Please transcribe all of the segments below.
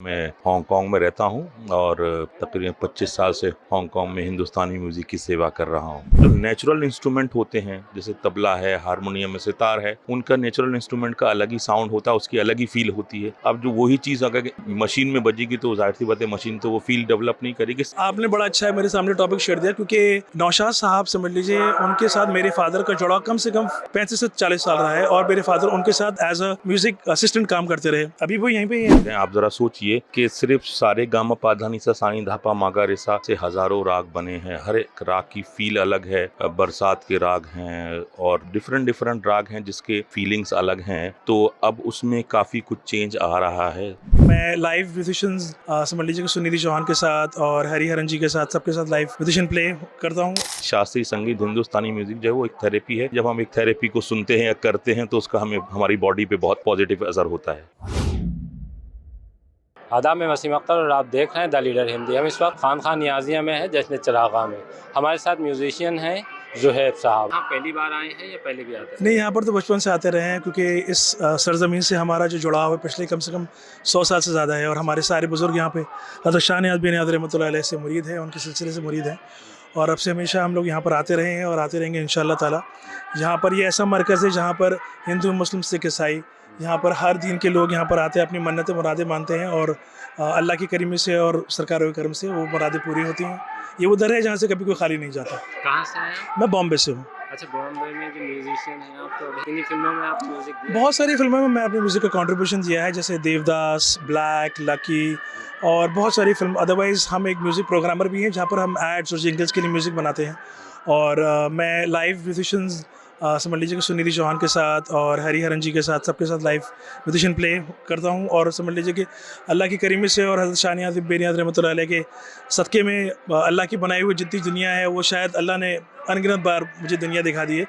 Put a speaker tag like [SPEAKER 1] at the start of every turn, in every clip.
[SPEAKER 1] मैं हांगकांग में रहता हूं और तकरीबन 25 साल से हांगकांग में हिंदुस्तानी म्यूजिक की सेवा कर रहा हूं। जो नेचुरल इंस्ट्रूमेंट होते हैं जैसे तबला है, हारमोनियम है, सितार है, उनका नेचुरल इंस्ट्रूमेंट का अलग ही साउंड होता है, उसकी अलग ही फील होती है। अब जो वही चीज़ अगर मशीन में बजेगी तो जाहिर सी बात है मशीन तो वो फील डेवलप नहीं करेगी।
[SPEAKER 2] आपने बड़ा अच्छा है मेरे सामने टॉपिक शेयर दिया, क्योंकि नौशाद साहब समझ लीजिए उनके साथ मेरे फादर का जुड़ाव कम से कम 35 से 40 साल रहा है और मेरे फादर उनके साथ एज अ म्यूजिक असिस्टेंट काम करते रहे। अभी वो यहीं पे ही है।
[SPEAKER 1] आप जरा सोचिए कि सिर्फ सारे गामा पाधानी सा सानी धापा मागा रेसा से हजारों राग बने हैं। हर एक राग की फील अलग है। बरसात के राग हैं और डिफरेंट राग हैं जिसके फीलिंग्स अलग हैं। तो अब उसमें काफी कुछ चेंज आ रहा है।
[SPEAKER 2] मैं लाइव म्यूजिशियंस समझ लीजिए कि सुनिधि चौहान के साथ और हरिहरन जी के साथ सबके साथ लाइव म्यूजिशियन प्ले करता हूँ।
[SPEAKER 1] शास्त्रीय संगीत, हिंदुस्तानी म्यूजिक जो है वो एक थेरेपी है। जब हम एक थेरेपी को सुनते हैं या करते हैं तो उसका हमें हमारी बॉडी पे बहुत पॉजिटिव असर होता है।
[SPEAKER 3] आदाब, मैं वसीम अख्तर और आप देख रहे हैं द लीडर हिंदी। हम इस वक्त खान नियाजिया में है, जश्न चरागा में। हमारे साथ म्यूजिशियन हैं ज़ुहैब साहब। हाँ, पहली बार आए हैं या पहले भी आते हैं?
[SPEAKER 2] नहीं, यहाँ पर तो बचपन से आते रहे हैं, क्योंकि इस सरजमीन से हमारा जो जुड़ाव है पिछले कम से कम 100 साल से ज़्यादा है। और हमारे सारे बुजुर्ग यहाँ पे हज़रत शाह नियाज़ बिन नियाज़ रहमतुल्लाह अलैह से मुरीद है, उनके सिलसिले से मुरीद हैं और अब से हमेशा हम लोग यहाँ पर आते रहे हैं और आते रहेंगे इंशाअल्लाह ताला। यहाँ पर ये ऐसा मरकज़ है जहाँ पर हिंदू, मुस्लिम, सिख, ईसाई यहाँ पर हर दीन के लोग यहाँ पर आते हैं, अपनी मन्नतें मुरादें मानते हैं और अल्लाह की करीमी से और सरकार के करम से वो मुरादें पूरी होती हैं। ये उधर है जहाँ से कभी कोई खाली नहीं जाता।
[SPEAKER 3] कहाँ से हैं आप?
[SPEAKER 2] मैं बॉम्बे से हूँ।
[SPEAKER 3] अच्छा, बॉम्बे में जो म्यूजिशियन हैं आप, तो कितनी फिल्मों में आप म्यूजिक दिए?
[SPEAKER 2] बहुत सारी फिल्मों में मैं अपने म्यूज़िक का कंट्रीब्यूशन दिया है, जैसे देवदास, ब्लैक, लकी और बहुत सारी फिल्म। अदरवाइज़ हम एक म्यूज़िक प्रोग्रामर भी हैं जहाँ पर हम एड्स और जिंगल्स के लिए म्यूज़िक बनाते हैं। और मैं लाइव म्यूजिशियंस समझ लीजिए कि सुनिधि चौहान के साथ और हरिहरन जी के साथ सबके साथ लाइव म्यूजिशियन प्ले करता हूँ। और समझ लीजिए कि अल्लाह की करीमी से और हज़रत शाह नियाज़ बिन नियाज़ रहमतुल्लाह अलैह के सदक़े में अल्लाह की बनाई हुई जितनी दुनिया है वो शायद अल्लाह ने अनगिनत बार मुझे दुनिया दिखा दी है।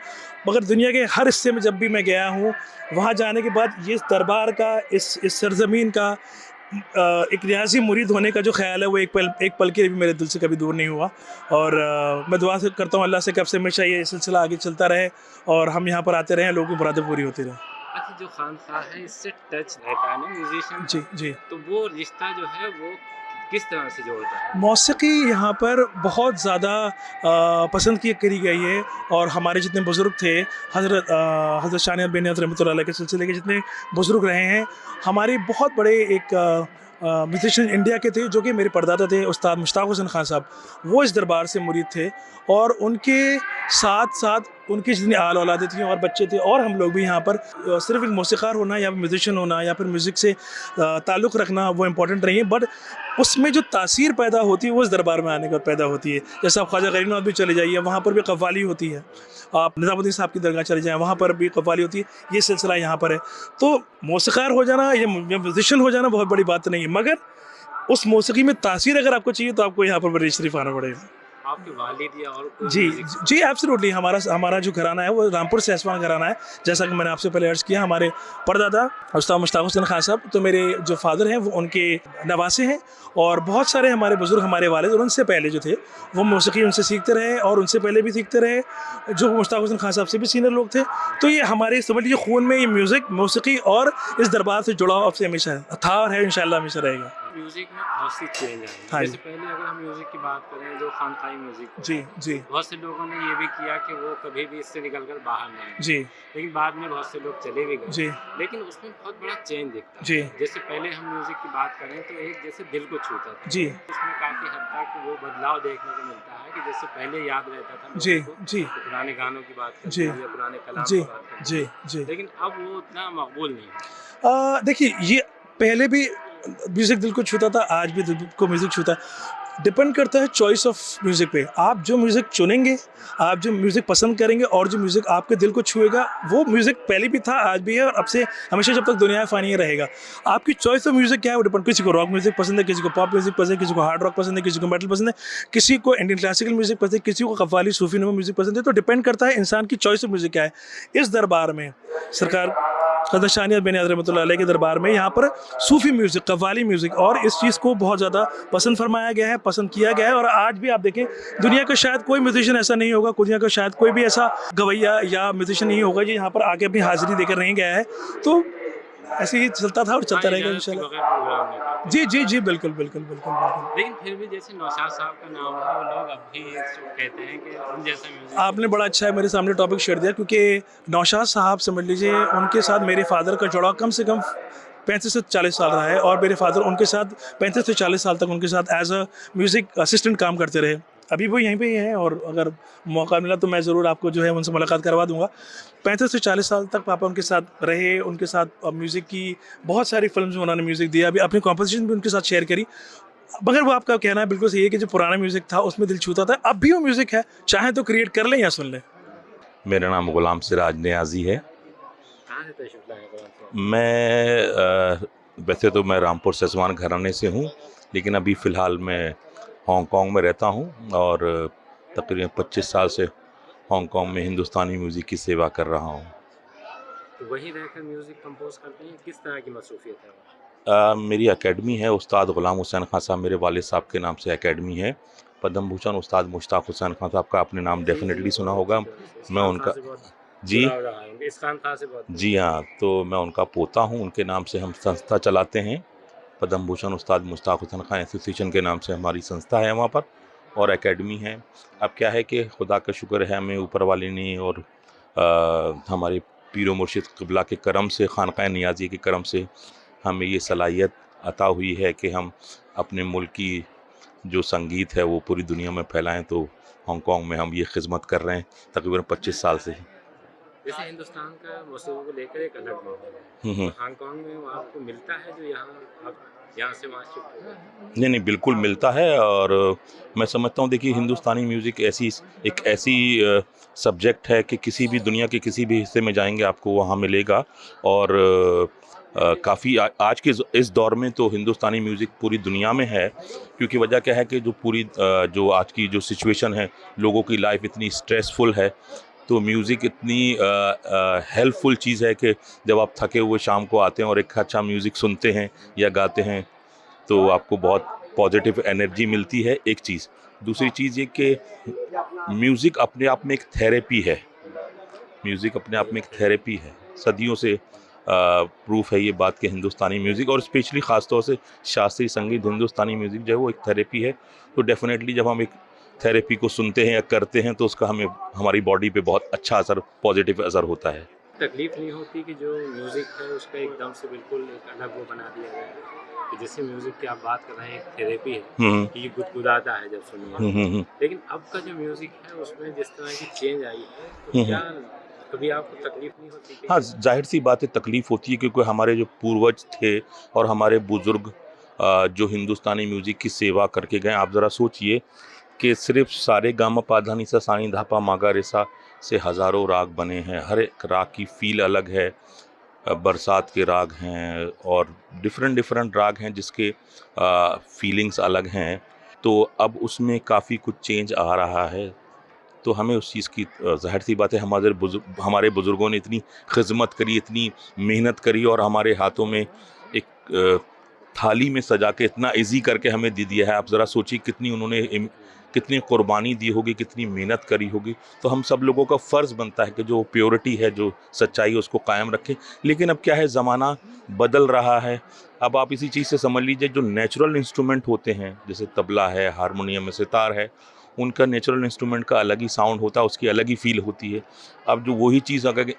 [SPEAKER 2] मगर दुनिया के हर हिस्से में जब भी मैं गया हूँ, वहाँ जाने के बाद ये दरबार का, इस सरज़मीन का एक रियासी मुरीद होने का जो ख्याल है वो एक पल के लिए भी मेरे दिल से कभी दूर नहीं हुआ। और मैं दुआ से करता हूँ अल्लाह से कब से हमेशा ये सिलसिला आगे चलता रहे और हम यहाँ पर आते रहें, लोगों की मुरादें पूरी होती रहें।
[SPEAKER 3] अच्छा, जो खानकाह है इससे टच रहता है ना म्यूजिशियन?
[SPEAKER 2] जी जी।
[SPEAKER 3] तो वो रिश्ता जो है वो किस तरह से जोड़ता है?
[SPEAKER 2] मौसीकी यहाँ पर बहुत ज़्यादा पसंद करी गई है और हमारे जितने बुज़ुर्ग थे, हज़रत शाह नियाज़ बिन नियाज़ रहमतुल्लाह अलैह के सिलसिले के जितने बुज़ुर्ग रहे हैं, हमारे बहुत बड़े एक म्यूजिशियन इंडिया के थे जो कि मेरे परदादा थे, उस्ताद मुश्ताक हुसैन खान साहब। वो इस दरबार से मुरीद थे और उनके साथ साथ उनकी जितनी आल औलादें थी और बच्चे थे और हम लोग भी यहाँ पर सिर्फ एक मौसीक़ार होना या म्यूजिशियन होना या फिर म्यूज़िक से ताल्लुक़ रखना वो इम्पोर्टेंट नहीं है, बट उसमें जो तासीर पैदा होती है वो इस दरबार में आने के बाद पैदा होती है। जैसे आप ख्वाजा गरीब नवाज़ भी चले जाइए, वहाँ पर भी कव्वाली होती है। आप निज़ामुद्दीन साहब की दरगाह चले जाएँ, वहाँ पर भी कव्वाली होती है। ये सिलसिला यहाँ पर है। तो मौसीक़ार हो जाना या म्यूजिशियन हो जाना बहुत बड़ी बात नहीं है, मगर उस मौसीक़ी में तासीर अगर आपको चाहिए तो आपको यहाँ पर बड़ी शरीफ आना पड़ेगा।
[SPEAKER 3] आपके वालिद या और कोई
[SPEAKER 2] जी जी, एब्सोल्युटली। हमारा जो घराना है वो रामपुर से ऐसवान घराना है। जैसा कि मैंने आपसे पहले अर्ज़ किया, हमारे परदादा उस्ताद मुश्ताक हुसैन खान साहब, तो मेरे जो फादर हैं वो उनके नवासे हैं और बहुत सारे हमारे बुज़ुर्ग, हमारे वालिद और उनसे पहले जो थे वो मौसीक़ी उनसे सीखते रहे और उनसे पहले भी सीखते रहे, जो मुश्ताक हुसैन खान साहब से भी सीनियर लोग थे। तो ये हमारे समझ लीजिए खून में ये म्यूज़िक, मौसीक़ी और इस दरबार से जुड़ाव अब से हमेशा था और है, इंशाअल्लाह हमेशा रहेगा।
[SPEAKER 3] म्यूजिक में बहुत सी चेंज आई।
[SPEAKER 2] हाँ
[SPEAKER 3] जैसे पहले अगर हम म्यूजिक की बात करें, जो खानकाही म्यूजिक,
[SPEAKER 2] जी जी
[SPEAKER 3] बहुत से लोगों ने ये भी किया कि वो कभी भी इससे निकलकर बाहर नहीं आए।
[SPEAKER 2] जी
[SPEAKER 3] लेकिन बाद में बहुत से लोग चले भी गए।
[SPEAKER 2] जी
[SPEAKER 3] लेकिन उसमें बहुत बड़ा चेंज दिखता है।
[SPEAKER 2] जी
[SPEAKER 3] जैसे पहले हम म्यूजिक की बात करें तो एक जैसे दिल को छूता था।
[SPEAKER 2] जी
[SPEAKER 3] इसमें काफी हद तक वो बदलाव देखने को मिलता है कि जैसे पहले याद रहता था लोगों
[SPEAKER 2] जी
[SPEAKER 3] को,
[SPEAKER 2] जी
[SPEAKER 3] तो पुराने गानों की बात करते
[SPEAKER 2] जी
[SPEAKER 3] हैं या पुराने कलाम
[SPEAKER 2] जी
[SPEAKER 3] की बात करते
[SPEAKER 2] जी
[SPEAKER 3] हैं।
[SPEAKER 2] जी।
[SPEAKER 3] लेकिन अब वो उतना मकबूल नहीं है।
[SPEAKER 2] देखिए, ये पहले भी म्यूज़िक दिल को छूता था, आज भी दिल को म्यूज़िक छूता है। डिपेंड करता है चॉइस ऑफ म्यूज़िक पे। आप जो म्यूज़िक चुनेंगे, आप जो म्यूज़िक पसंद करेंगे और जो म्यूज़िक आपके दिल को छुएगा, वो म्यूज़िक पहले भी था, आज भी है और अब से हमेशा जब तक दुनिया फ़ानी रहेगा। आपकी चॉइस ऑफ म्यूज़िक क्या है वो डिपेंड। किसी को रॉक म्यूज़िक पसंद है, किसी को पॉप म्यूज़िक पसंद है, किसी को हार्ड रॉक पसंद है, किसी को मेटल पसंद है, किसी को इंडियन क्लासिकल म्यूज़िक पसंद है, किसी को कव्वाली, सूफ़ी नुमा म्यूज़िक पसंद है। तो डिपेंड करता है इंसान की चॉइस ऑफ म्यूज़िक क्या है। इस दरबार में सरकार हज़रत शाह नियाज़ बिन नियाज़ रहमतुल्लाह अलैह के दरबार में यहाँ पर सूफ़ी म्यूज़िक, कव्वाली म्यूज़िक और इस चीज़ को बहुत ज़्यादा पसंद फरमाया गया है, पसंद किया गया है। और आज भी आप देखें, दुनिया का शायद कोई म्यूजिशियन ऐसा नहीं होगा, दुनिया का शायद कोई भी ऐसा गवैया या म्यूजिशियन नहीं होगा जो यहाँ पर आके अपनी हाज़िरी देकर नहीं गया है। तो ऐसे ही चलता था और चलता रहेगा
[SPEAKER 3] इजाज़त के
[SPEAKER 2] इंशाल्लाह।
[SPEAKER 3] बगैर प्रोग्राम नहीं करते।
[SPEAKER 2] जी, जी, जी, बिल्कुल, बिल्कुल, बिल्कुल, बिल्कुल।
[SPEAKER 3] लेकिन फिर भी जैसे नौशाद साहब का नाम है, वो लोग अब भी कहते हैं कि उन जैसा म्यूज़िक।
[SPEAKER 2] आपने बड़ा अच्छा है मेरे सामने टॉपिक छेड़ दिया, क्योंकि नौशाद साहब समझ लीजिए उनके साथ मेरे फादर का जुड़ाव कम से कम 35 से 40 साल रहा है, और मेरे फादर उनके साथ 35 से 40 साल तक उनके साथ एज अ म्यूज़िक असिस्टेंट काम करते रहे। अभी वो यहीं पे ही हैं, और अगर मौका मिला तो मैं ज़रूर आपको जो है उनसे मुलाकात करवा दूंगा। 35 से 40 साल तक पापा उनके साथ रहे, उनके साथ म्यूज़िक की बहुत सारी फिल्म्स में उन्होंने म्यूज़िक दिया, अभी अपनी कॉम्पोजिशन भी उनके साथ शेयर करी। मगर वो आपका कहना है बिल्कुल सही है कि जो पुराना म्यूज़िक था उसमें दिल छूता था, अब भी वो म्यूज़िक है, चाहे तो क्रिएट कर लें या सुन लें।
[SPEAKER 1] मेरा नाम गुलाम सिराज नियाज़ी है।
[SPEAKER 3] कहाँ से तशरीफ़ लाए हैं गुलाम साहब?
[SPEAKER 1] वैसे तो मैं रामपुर ससवान घराने से हूँ, लेकिन अभी फ़िलहाल मैं हांगकांग में रहता हूँ और तकरीबन 25 साल से हांगकांग में हिंदुस्तानी म्यूज़िक की सेवा कर रहा हूँ।
[SPEAKER 3] तो वहीं रहकर म्यूज़िक कंपोज करते हैं, किस तरह की मसरूफ़ियत है वो?
[SPEAKER 1] मेरी एकेडमी है, उस्ताद ग़ुलाम हुसैन खान साहब मेरे वालिद साहब के नाम से एकेडमी है। पद्म भूषण उस्ताद मुश्ताक हुसैन खान साहब का आपने नाम डेफ़िनेटली सुना होगा। मैं उनका जी,
[SPEAKER 3] जुड़ाव रहा है, इस खान से बहुत।
[SPEAKER 1] जी हाँ, तो मैं उनका पोता हूँ, उनके नाम से हम संस्था चलाते हैं। पद्म भूषण उस्ताद मुश्ताक हुसैन खान एसोसिएशन के नाम से हमारी संस्था है वहाँ पर, और एकेडमी है। अब क्या है कि खुदा का शुक्र है हमें ऊपर वाले ने और हमारे पीर व मुर्शिद क़िबला के करम से, खानक़ाह नियाज़ी के करम से हमें ये सलाहियत अता हुई है कि हम अपने मुल्क की जो संगीत है वो पूरी दुनिया में फैलाएं। तो हांगकांग में हम ये खिदमत कर रहे हैं तकरीबन 25 साल से।
[SPEAKER 3] जैसे हिंदुस्तान का मौसीकी को लेकर एक अलग माहौल है, तो हांगकांग में वो आपको मिलता है जो यहाँ आप यहाँ से वहाँ शिफ्ट हो गए?
[SPEAKER 1] नहीं नहीं, बिल्कुल मिलता है। और मैं समझता हूँ, देखिए हिंदुस्तानी म्यूज़िक एक ऐसी सब्जेक्ट है कि किसी भी दुनिया के किसी भी हिस्से में जाएंगे आपको वहाँ मिलेगा। और काफ़ी आज के इस दौर में तो हिंदुस्तानी म्यूज़िक पूरी दुनिया में है, क्योंकि वजह क्या है कि जो पूरी जो आज की जो सिचुएशन है, लोगों की लाइफ इतनी स्ट्रेसफुल है, तो म्यूज़िक इतनी हेल्पफुल चीज़ है कि जब आप थके हुए शाम को आते हैं और एक अच्छा म्यूज़िक सुनते हैं या गाते हैं तो आपको बहुत पॉजिटिव एनर्जी मिलती है, एक चीज़। दूसरी चीज़ ये कि म्यूज़िक अपने आप में एक थेरेपी है। म्यूज़िक अपने आप में एक थेरेपी है। सदियों से प्रूफ है ये बात कि हिंदुस्तानी म्यूज़िक और स्पेशली ख़ास तौर से शास्त्रीय संगीत, हिंदुस्तानी म्यूज़िक जो है वो एक थेरेपी है। तो डेफ़िनेटली जब हम एक थेरेपी को सुनते हैं या करते हैं तो उसका हमें हमारी बॉडी पे बहुत अच्छा असर, पॉजिटिव असर होता है।
[SPEAKER 3] तकलीफ नहीं होती कि जो म्यूज़िक है उसका एकदम से बिल्कुल एक अलग वो बना दिया गया है, कि जैसे म्यूज़िक की आप बात कर रहे हैं एक थेरेपी है कि ये गुदगुदाता है जब सुनिए, लेकिन अब का जो म्यूज़िक है उसमें जिस तरह की चेंज आई है, तो क्या कभी आपको तकलीफ नहीं होती कि?
[SPEAKER 1] हाँ, जाहिर सी बात है तकलीफ़ होती है, क्योंकि हमारे जो पूर्वज थे और हमारे बुज़ुर्ग जो हिंदुस्तानी म्यूज़िक की सेवा करके गए, आप ज़रा सोचिए कि सिर्फ सारे गामा पा धा नी सा सा नी धा पा मा गा रे सा से हज़ारों राग बने हैं। हर एक राग की फ़ील अलग है। बरसात के राग हैं और डिफरेंट राग हैं जिसके फीलिंग्स अलग हैं। तो अब उसमें काफ़ी कुछ चेंज आ रहा है। तो हमें उस चीज़ की ज़ाहिर सी बात है हमारे बुज़ुर्गों ने इतनी खिदमत करी, इतनी मेहनत करी और हमारे हाथों में एक थाली में सजा के इतना ईज़ी करके हमें दे दिया है। आप ज़रा सोचिए कितनी कुर्बानी दी होगी, कितनी मेहनत करी होगी। तो हम सब लोगों का फ़र्ज़ बनता है कि जो प्योरिटी है, जो सच्चाई है उसको कायम रखें। लेकिन अब क्या है, ज़माना बदल रहा है। अब आप इसी चीज़ से समझ लीजिए, जो नेचुरल इंस्ट्रूमेंट होते हैं जैसे तबला है, हारमोनियम है, सितार है, उनका नेचुरल इंस्ट्रूमेंट का अलग ही साउंड होता है, उसकी अलग ही फ़ील होती है। अब जो वही चीज़ अगर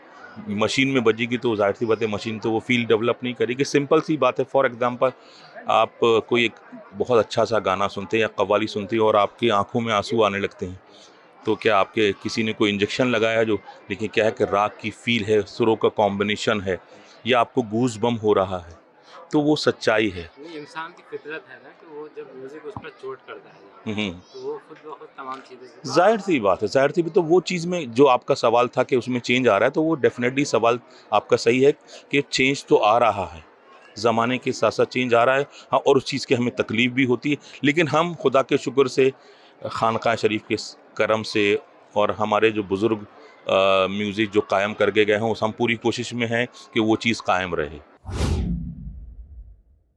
[SPEAKER 1] मशीन में बजेगी तो ज़ाहिर सी बात है मशीन तो वो फ़ील डेवलप नहीं करेगी। सिंपल सी बात है, फॉर एग्ज़ाम्पल आप कोई एक बहुत अच्छा सा गाना सुनते हैं या कव्वाली सुनते हैं और आपकी आंखों में आंसू आने लगते हैं, तो क्या आपके किसी ने कोई इंजेक्शन लगाया है? जो लेकिन क्या है कि राग की फ़ील है, सुरों का कॉम्बिनेशन है, या आपको गूज़ बम हो रहा है, तो वो सच्चाई है।
[SPEAKER 3] नहीं, इंसान की फितरत है ना कि वो जब म्यूज़िक उस पर चोट करता है तो वो खुद ब खुद तमाम चीज़ें।
[SPEAKER 1] ज़ाहिर सी बात है, ज़ाहिर सी बात। तो वो चीज़ में जो आपका सवाल था कि उसमें चेंज आ रहा है, तो वो डेफ़िनेटली सवाल आपका सही है कि चेंज तो आ रहा है, ज़माने के साथ साथ चेंज आ रहा है। हाँ, और उस चीज़ की हमें तकलीफ़ भी होती है, लेकिन हम खुदा के शुक्र से, खानक़ाह शरीफ के करम से और हमारे जो बुज़ुर्ग म्यूज़िक जो कायम करके गए हैं, उस हम पूरी कोशिश में हैं कि वो चीज़ कायम रहे।